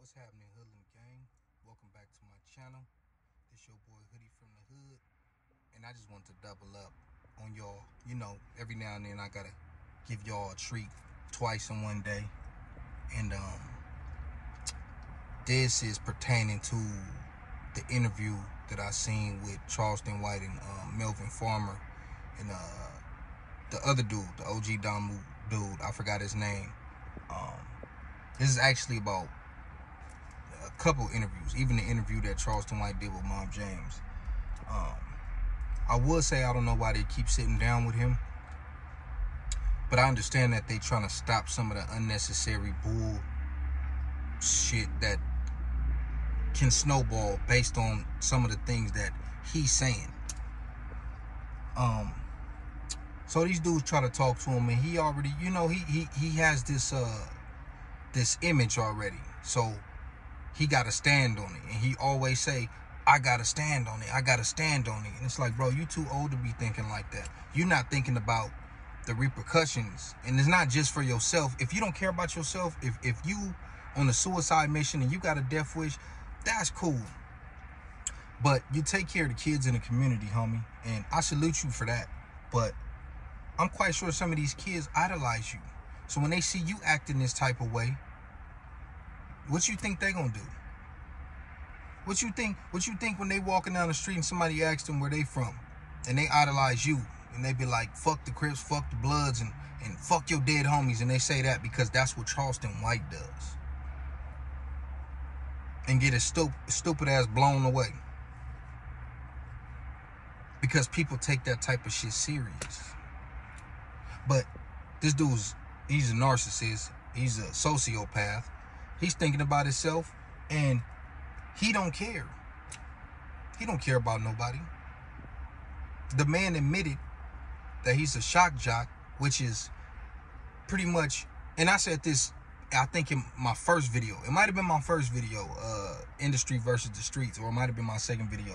What's happening, Hoodlum Gang? Welcome back to my channel. This your boy Hoodie from the Hood, and I just want to double up on y'all. You know, every now and then I gotta give y'all a treat twice in one day, and this is pertaining to the interview that I seen with Charleston White and Melvin Farmer and the other dude, the OG Damu dude. I forgot his name. This is actually about a couple interviews, even the interview that Charleston White did with Mom James. I would say I don't know why they keep sitting down with him, but I understand that they trying to stop some of the unnecessary bull shit that can snowball based on some of the things that he's saying. So these dudes try to talk to him, and he already, you know, he has this image already, so he got to stand on it, and he always say, I gotta stand on it, I gotta stand on it. And it's like, bro, you too old to be thinking like that. You're not thinking about the repercussions, and it's not just for yourself. If you don't care about yourself, if you on a suicide mission and you got a death wish, that's cool, but you take care of the kids in the community, homie, and I salute you for that. But I'm quite sure some of these kids idolize you, so when they see you acting this type of way, what you think they gonna do? What you think when they walking down the street and somebody asks them where they from, and they idolize you, and they be like, fuck the Crips, fuck the Bloods, and fuck your dead homies, and they say that because that's what Charleston White does, and get his stupid ass blown away because people take that type of shit serious. But this he's a narcissist, he's a sociopath. He's thinking about himself, and he don't care. He don't care about nobody. The man admitted that he's a shock jock, which is pretty much, and I said this, I think in my first video. It might have been my first video, Industry versus the Streets, or it might have been my second video.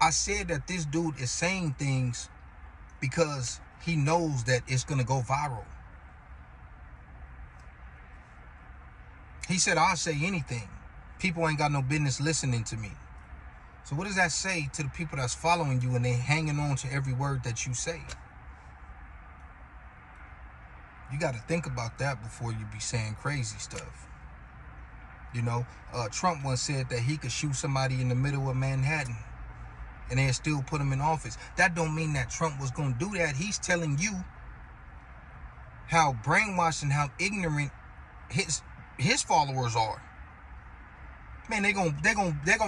I said that this dude is saying things because he knows that it's going to go viral. He said, I'll say anything. People ain't got no business listening to me. So what does that say to the people that's following you and they hanging on to every word that you say? You got to think about that before you be saying crazy stuff. You know, Trump once said that he could shoot somebody in the middle of Manhattan and they'd still put him in office. That don't mean that Trump was going to do that. He's telling you how brainwashed and how ignorant his followers are. Man, they gonna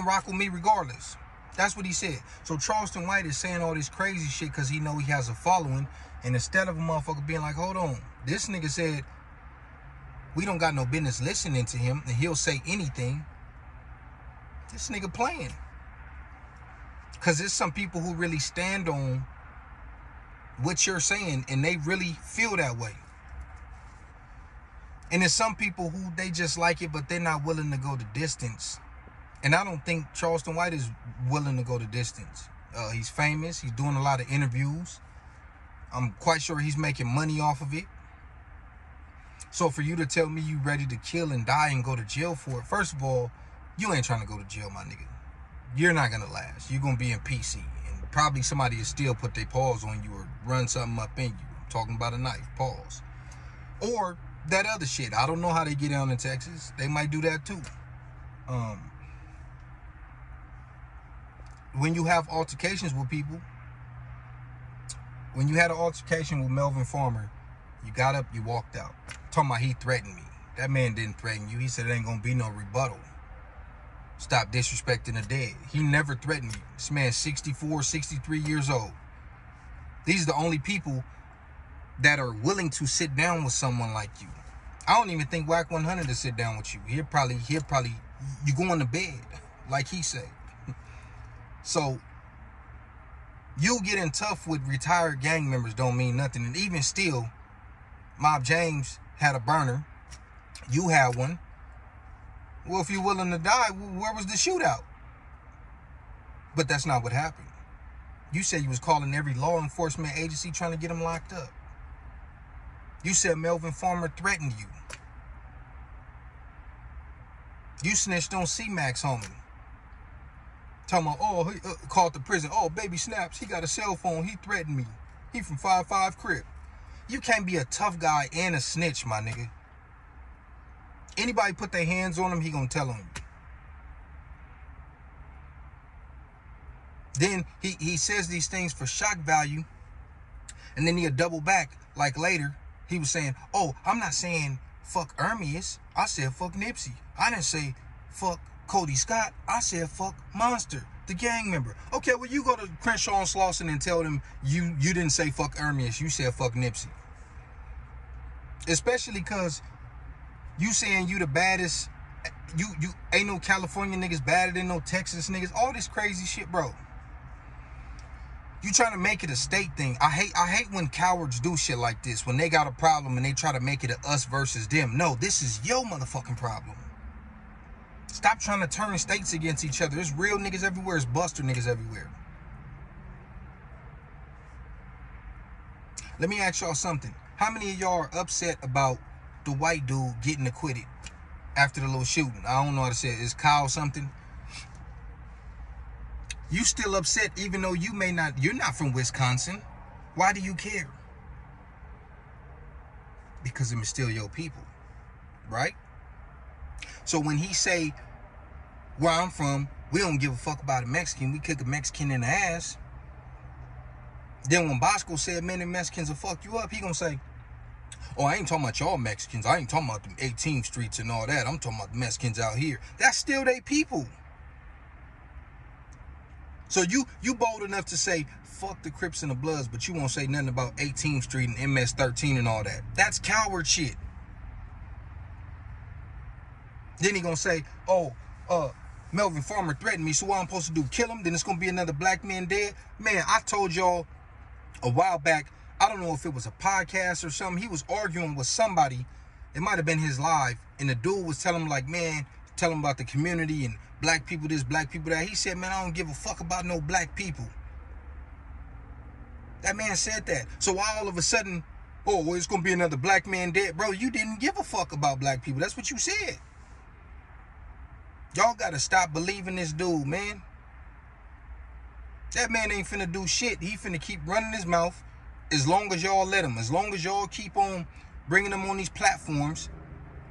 rock with me regardless. That's what he said. So Charleston White is saying all this crazy shit because he know he has a following, and instead of a motherfucker being like, hold on, this nigga said we don't got no business listening to him and he'll say anything, this nigga playing. Because there's some people who really stand on what you're saying and they really feel that way. And there's some people who they just like it, but they're not willing to go the distance. And I don't think Charleston White is willing to go the distance. He's famous. He's doing a lot of interviews. I'm quite sure he's making money off of it. So for you to tell me you ready to kill and die and go to jail for it, first of all, you ain't trying to go to jail, my nigga. You're not going to last. You're going to be in PC. And probably somebody will still put their paws on you or run something up in you. I'm talking about a knife. Pause. Or that other shit. I don't know how they get down in Texas. They might do that too. When you have altercations with people, when you had an altercation with Melvin Farmer, you got up, you walked out. Talking about he threatened me. That man didn't threaten you. He said it ain't gonna be no rebuttal. Stop disrespecting the dead. He never threatened you. This man's 64, 63 years old. These are the only people that are willing to sit down with someone like you. I don't even think Whack 100 to sit down with you. He'll probably you going to bed, like he said. So you getting tough with retired gang members don't mean nothing. And even still, Mob James had a burner. You had one. Well, if you're willing to die, where was the shootout? But that's not what happened. You said you was calling every law enforcement agency trying to get him locked up. You said Melvin Farmer threatened you. You snitched on C-Max, homie. Talking about, oh, he called the prison. Oh, baby snaps. He got a cell phone. He threatened me. He from 5'5" Crip. You can't be a tough guy and a snitch, my nigga. Anybody put their hands on him, he gonna tell on you. Then he says these things for shock value, and then he'll double back. Like later, he was saying, oh, I'm not saying fuck Ermias. I said fuck Nipsey. I didn't say fuck Cody Scott. I said fuck Monster, the gang member. Okay, well, you go to Crenshaw and Slauson and tell them you didn't say fuck Ermias. You said fuck Nipsey. Especially because you saying you the baddest. You ain't no California niggas badder than no Texas niggas. All this crazy shit, bro. You trying to make it a state thing. I hate when cowards do shit like this. When they got a problem and they try to make it a us versus them. No, this is your motherfucking problem. Stop trying to turn states against each other. There's real niggas everywhere. There's buster niggas everywhere. Let me ask y'all something. How many of y'all are upset about the white dude getting acquitted after the little shooting? I don't know how to say it. It's Kyle something. You still upset even though you're not from Wisconsin. Why do you care? Because it was still your people, right? So when he say, where I'm from, we don't give a fuck about a Mexican. We kick a Mexican in the ass. Then when Bosco said, man, the Mexicans will fuck you up, he gonna say, oh, I ain't talking about y'all Mexicans. I ain't talking about them 18th streets and all that. I'm talking about the Mexicans out here. That's still they people. So you bold enough to say, fuck the Crips and the Bloods, but you won't say nothing about 18th Street and MS-13 and all that. That's coward shit. Then he gonna say, oh, Melvin Farmer threatened me, so what I'm supposed to do, kill him? Then it's gonna be another black man dead? Man, I told y'all a while back, I don't know if it was a podcast or something, he was arguing with somebody, it might have been his live, and the dude was telling him like, man, tell him about the community and black people this, black people that. He said, man, I don't give a fuck about no black people. That man said that. So why all of a sudden, oh, well, it's gonna be another black man dead? Bro, you didn't give a fuck about black people. That's what you said. Y'all gotta stop believing this dude, man. That man ain't finna do shit. He finna keep running his mouth as long as y'all let him. As long as y'all keep on bringing him on these platforms,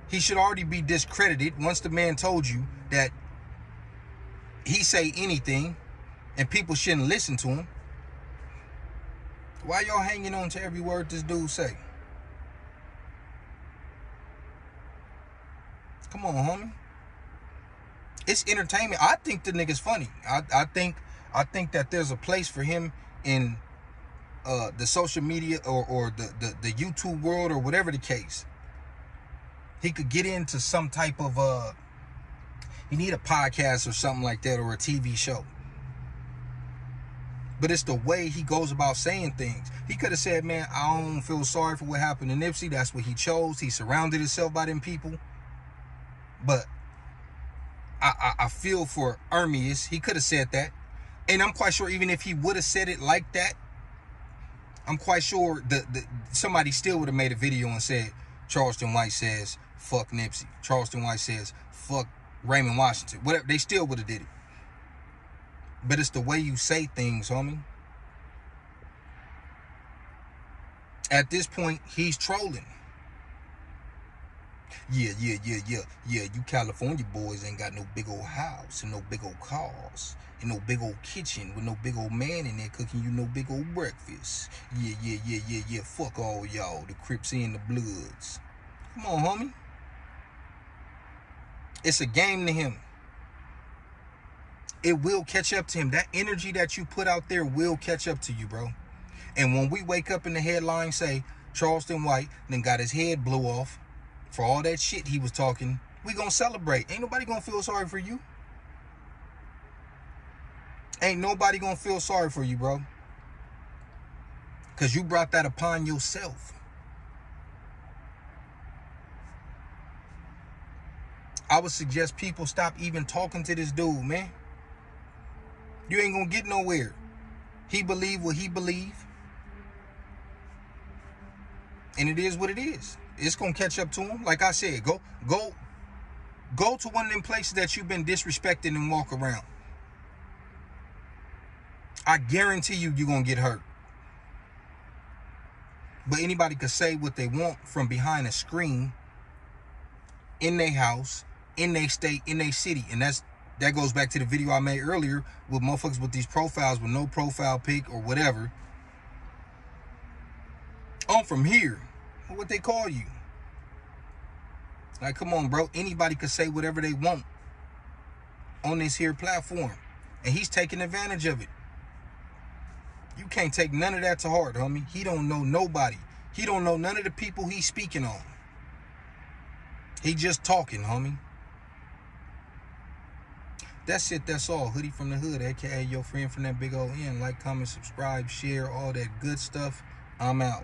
he should already be discredited once the man told you that he say anything and people shouldn't listen to him. Why y'all hanging on to every word this dude say? Come on, homie. It's entertainment. I think the nigga's funny. I think that there's a place for him in the social media or the YouTube world or whatever the case. He could get into some type of he need a podcast or something like that, or a TV show. But it's the way he goes about saying things. He could have said, man, I don't feel sorry for what happened to Nipsey. That's what he chose. He surrounded himself by them people. But I feel for Ermias. He could have said that. And I'm quite sure even if he would have said it like that, I'm quite sure somebody still would have made a video and said, Charleston White says, fuck Nipsey. Charleston White says, fuck Raymond Washington. Whatever. They still would have did it. But it's the way you say things, homie. At this point, he's trolling. Yeah. You California boys ain't got no big old house and no big old cars and no big old kitchen with no big old man in there cooking you no big old breakfast. Yeah. Fuck all y'all, the Crips and the Bloods. Come on, homie. It's a game to him. It will catch up to him. That energy that you put out there will catch up to you, bro. And when we wake up in the headline say Charleston White then got his head blew off for all that shit he was talking, we gonna celebrate. Ain't nobody gonna feel sorry for you. Ain't nobody gonna feel sorry for you, bro. Because you brought that upon yourself. I would suggest people stop even talking to this dude, man. You ain't gonna get nowhere. He believe what he believe. And it is what it is. It's gonna catch up to him. Like I said, go Go to one of them places that you've been disrespecting and walk around. I guarantee you, you're going to get hurt. But anybody could say what they want from behind a screen in their house, in their state, in their city. And that goes back to the video I made earlier with motherfuckers with these profiles with no profile pic or whatever. I'm from here. What they call you? Like, come on, bro. Anybody could say whatever they want on this here platform. And he's taking advantage of it. You can't take none of that to heart, homie. He don't know nobody. He don't know none of the people he's speaking on. He just talking, homie. That's it. That's all. Hoodie from the hood, a.k.a. your friend from that big old end. Like, comment, subscribe, share, all that good stuff. I'm out.